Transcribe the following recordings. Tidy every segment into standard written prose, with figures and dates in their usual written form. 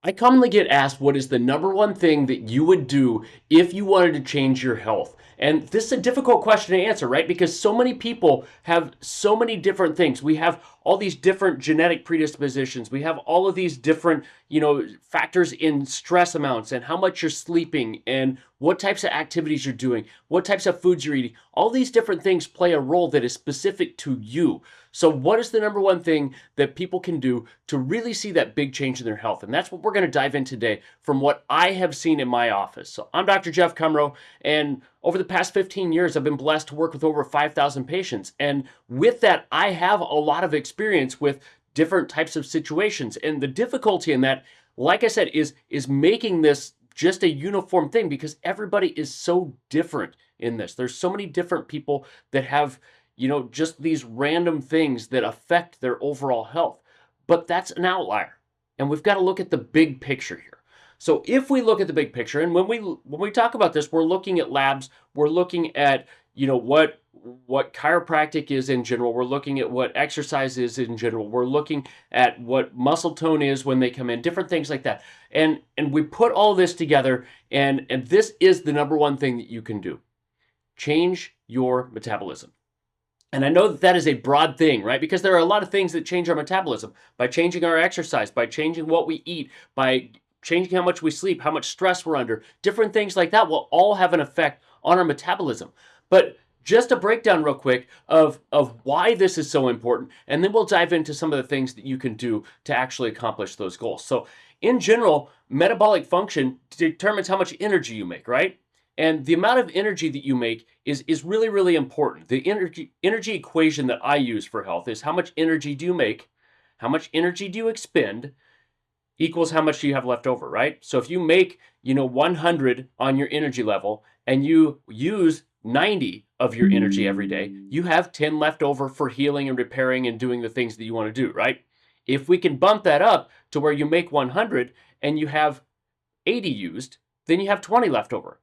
I commonly get asked what is the number one thing that you would do if you wanted to change your health? And this is a difficult question to answer, right? Because so many people have so many different things. We have all these different genetic predispositions. We have all of these different, factors in stress amounts and how much you're sleeping and what types of activities you're doing, what types of foods you're eating. All these different things play a role that is specific to you. So, what is the number one thing that people can do to really see that big change in their health? And that's what we're going to dive in today from what I have seen in my office. So, I'm Dr. Jeff Cumro, and over the past 15 years, I've been blessed to work with over 5,000 patients. And with that, I have a lot of experience with different types of situations. And the difficulty in that, like I said, is making this just a uniform thing because everybody is so different in this. There's so many different people that have just these random things that affect their overall health. But that's an outlier. And we've got to look at the big picture here. So if we look at the big picture, and when we talk about this, we're looking at labs, we're looking at, what chiropractic is in general, we're looking at what exercise is in general, we're looking at what muscle tone is when they come in, different things like that. And we put all this together, and this is the number one thing that you can do. Change your metabolism. And I know that that is a broad thing, right? Because there are a lot of things that change our metabolism by changing our exercise, by changing what we eat, by changing how much we sleep, how much stress we're under. Different things like that will all have an effect on our metabolism. But just a breakdown real quick of why this is so important, and then we'll dive into some of the things that you can do to actually accomplish those goals. So in general, metabolic function determines how much energy you make, right? And the amount of energy that you make is really, really important. The energy equation that I use for health is how much energy do you make, how much energy do you expend, equals how much do you have left over, right? So if you make, 100 on your energy level and you use 90 of your energy every day, you have 10 left over for healing and repairing and doing the things that you want to do, right? If we can bump that up to where you make 100 and you have 80 used, then you have 20 left over.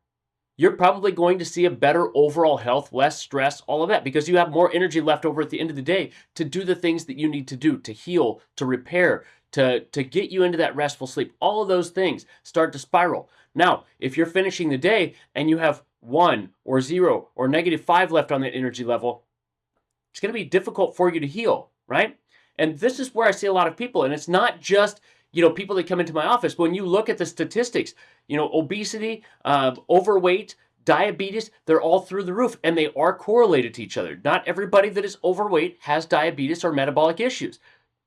You're probably going to see a better overall health, less stress, all of that, because you have more energy left over at the end of the day to do the things that you need to do, to heal, to repair, to get you into that restful sleep. All of those things start to spiral. Now, if you're finishing the day and you have 1 or 0 or -5 left on that energy level, it's going to be difficult for you to heal, right? And this is where I see a lot of people, and it's not just people that come into my office. When you look at the statistics, obesity, overweight, diabetes, they're all through the roof, and they are correlated to each other. Not everybody that is overweight has diabetes or metabolic issues.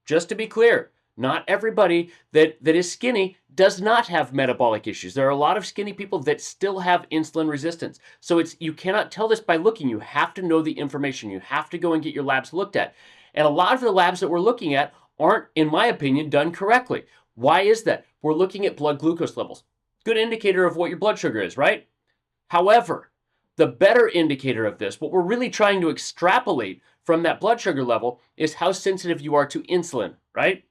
Just to be clear, not everybody that is skinny does not have metabolic issues. There are a lot of skinny people that still have insulin resistance. So you cannot tell this by looking. You have to know the information. You have to go and get your labs looked at. And a lot of the labs that we're looking at aren't, in my opinion, done correctly. Why is that? We're looking at blood glucose levels. Good indicator of what your blood sugar is, right? However, the better indicator of this, what we're really trying to extrapolate from that blood sugar level, is how sensitive you are to insulin, right?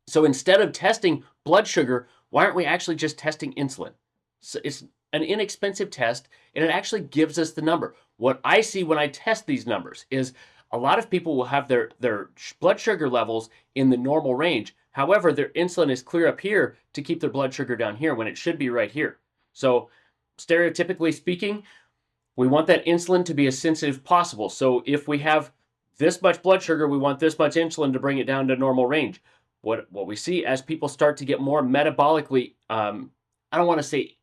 So instead of testing blood sugar, why aren't we actually just testing insulin? So it's an inexpensive test, and it actually gives us the number. What I see when I test these numbers is a lot of people will have their blood sugar levels in the normal range. However, their insulin is clear up here to keep their blood sugar down here when it should be right here. So stereotypically speaking, we want that insulin to be as sensitive as possible. So if we have this much blood sugar, we want this much insulin to bring it down to normal range. What we see as people start to get more metabolically, I don't want to say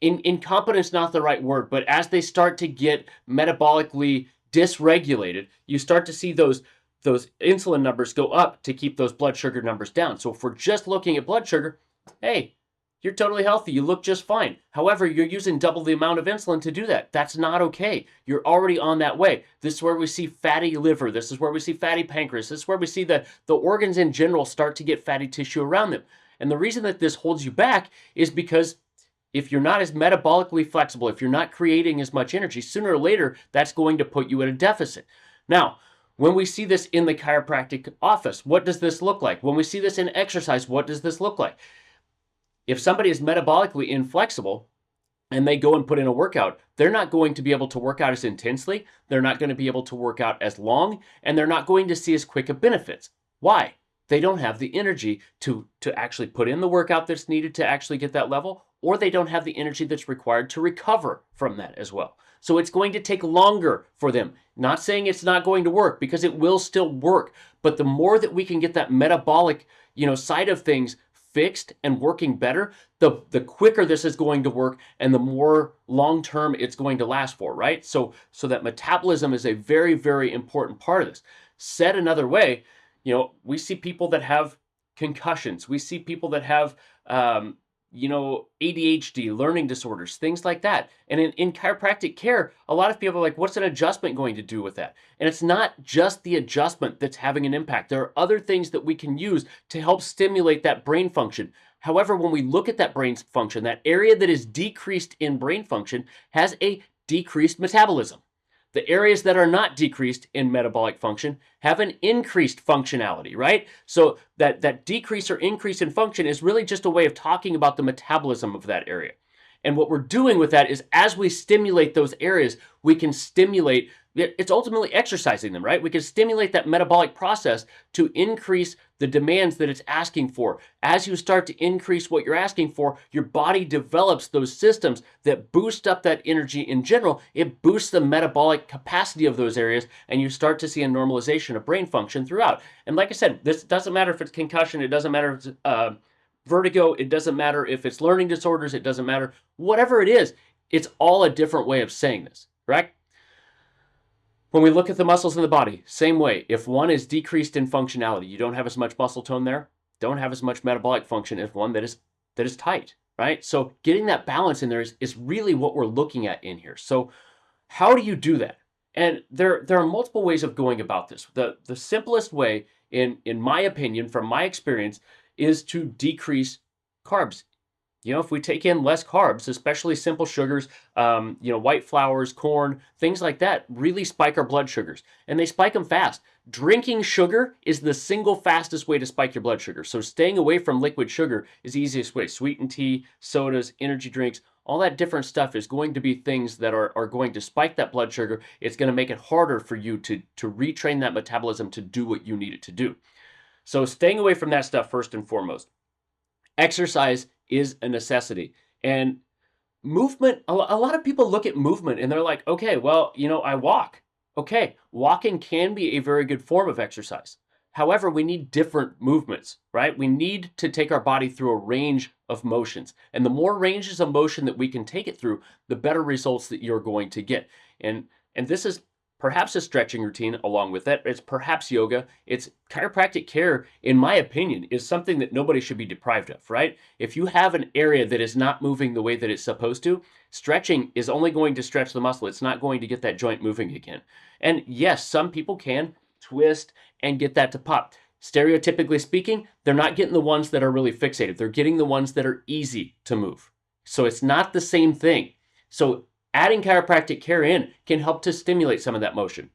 incompetence, not the right word, but as they start to get metabolically dysregulated, you start to see those insulin numbers go up to keep those blood sugar numbers down. So if we're just looking at blood sugar, hey, you're totally healthy. You look just fine. However, you're using double the amount of insulin to do that. That's not okay. You're already on that way. This is where we see fatty liver. This is where we see fatty pancreas. This is where we see the organs in general start to get fatty tissue around them. And the reason that this holds you back is because if you're not as metabolically flexible, if you're not creating as much energy, sooner or later, that's going to put you at a deficit. Now, when we see this in the chiropractic office, what does this look like? When we see this in exercise, what does this look like? If somebody is metabolically inflexible and they go and put in a workout, they're not going to be able to work out as intensely, they're not going to be able to work out as long, and they're not going to see as quick of benefits. Why? they don't have the energy to actually put in the workout that's needed to actually get that level, or they don't have the energy that's required to recover from that as well. So it's going to take longer for them. Not saying it's not going to work, because it will still work, but the more that we can get that metabolic, side of things fixed and working better, the quicker this is going to work and the more long term it's going to last for, right? So that metabolism is a very, very important part of this. Said another way, we see people that have concussions. We see people that have, ADHD, learning disorders, things like that. And in chiropractic care, a lot of people are like, what's an adjustment going to do with that? And it's not just the adjustment that's having an impact. There are other things that we can use to help stimulate that brain function. However, when we look at that brain function, that area that is decreased in brain function has a decreased metabolism. The areas that are not decreased in metabolic function have an increased functionality, right? So that decrease or increase in function is really just a way of talking about the metabolism of that area. And what we're doing with that is, as we stimulate those areas, we can stimulate, it's ultimately exercising them, right? We can stimulate that metabolic process to increase the demands that it's asking for. As you start to increase what you're asking for, your body develops those systems that boost up that energy in general. It boosts the metabolic capacity of those areas, and you start to see a normalization of brain function throughout. And like I said, this doesn't matter if it's concussion, it doesn't matter if it's vertigo, it doesn't matter if it's learning disorders, it doesn't matter. Whatever it is, it's all a different way of saying this, correct? When we look at the muscles in the body, same way. If one is decreased in functionality, you don't have as much muscle tone there, don't have as much metabolic function as one that is tight, right? So getting that balance in there is really what we're looking at in here. So how do you do that? And there are multiple ways of going about this. The simplest way, in my opinion, from my experience, is to decrease carbs. If we take in less carbs, especially simple sugars, white flours, corn, things like that, really spike our blood sugars. And they spike them fast. Drinking sugar is the single fastest way to spike your blood sugar. So staying away from liquid sugar is the easiest way. Sweetened tea, sodas, energy drinks, all that different stuff is going to be things that are going to spike that blood sugar. It's going to make it harder for you to retrain that metabolism to do what you need it to do. So staying away from that stuff first and foremost. Exercise is a necessity. And movement, a lot of people look at movement and they're like, okay, well, I walk. Okay, walking can be a very good form of exercise. However, we need different movements, right? We need to take our body through a range of motions. And the more ranges of motion that we can take it through, the better results that you're going to get. And this is perhaps a stretching routine along with it. It's perhaps yoga. It's chiropractic care, in my opinion, is something that nobody should be deprived of, right? If you have an area that is not moving the way that it's supposed to, stretching is only going to stretch the muscle. It's not going to get that joint moving again. And yes, some people can twist and get that to pop. Stereotypically speaking, they're not getting the ones that are really fixated. They're getting the ones that are easy to move. So it's not the same thing. So adding chiropractic care in can help to stimulate some of that motion.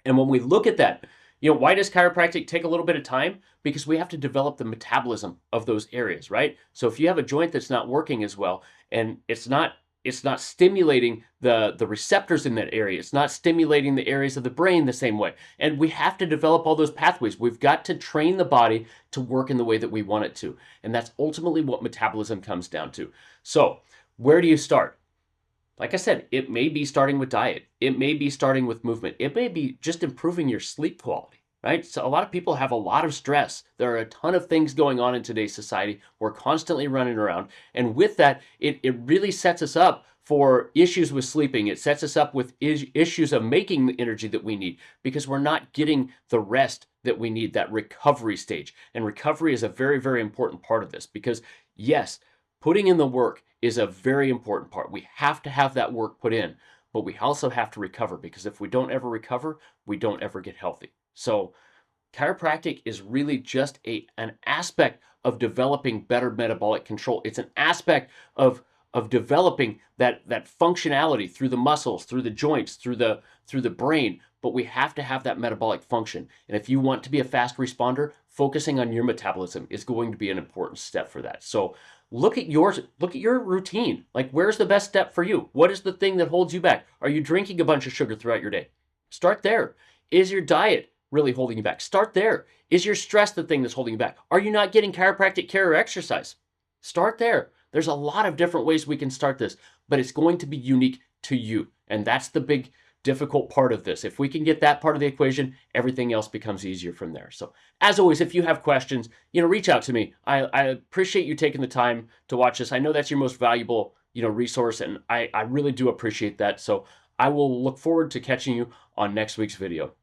And when we look at that, why does chiropractic take a little bit of time? Because we have to develop the metabolism of those areas, right? So if you have a joint that's not working as well, and it's not stimulating the receptors in that area, it's not stimulating the areas of the brain the same way. And we have to develop all those pathways. We've got to train the body to work in the way that we want it to. And that's ultimately what metabolism comes down to. So where do you start? Like I said, it may be starting with diet. It may be starting with movement. It may be just improving your sleep quality, right? So a lot of people have a lot of stress. There are a ton of things going on in today's society. We're constantly running around. And with that, it really sets us up for issues with sleeping. It sets us up with issues of making the energy that we need, because we're not getting the rest that we need, that recovery stage. And recovery is a very, very important part of this, because yes, putting in the work is a very important part. We have to have that work put in, but we also have to recover, because if we don't ever recover, we don't ever get healthy. So chiropractic is really just an aspect of developing better metabolic control. It's an aspect of developing that functionality through the muscles, through the joints, through the brain. But we have to have that metabolic function. And if you want to be a fast responder, focusing on your metabolism is going to be an important step for that. So look at your routine. Like, where's the best step for you? What is the thing that holds you back? Are you drinking a bunch of sugar throughout your day? Start there. Is your diet really holding you back? Start there. Is your stress the thing that's holding you back? Are you not getting chiropractic care or exercise? Start there. There's a lot of different ways we can start this, but it's going to be unique to you. And that's the big difficult part of this. If we can get that part of the equation, everything else becomes easier from there. So as always, if you have questions, reach out to me. I appreciate you taking the time to watch this. I know that's your most valuable, resource, and I really do appreciate that. So I will look forward to catching you on next week's video.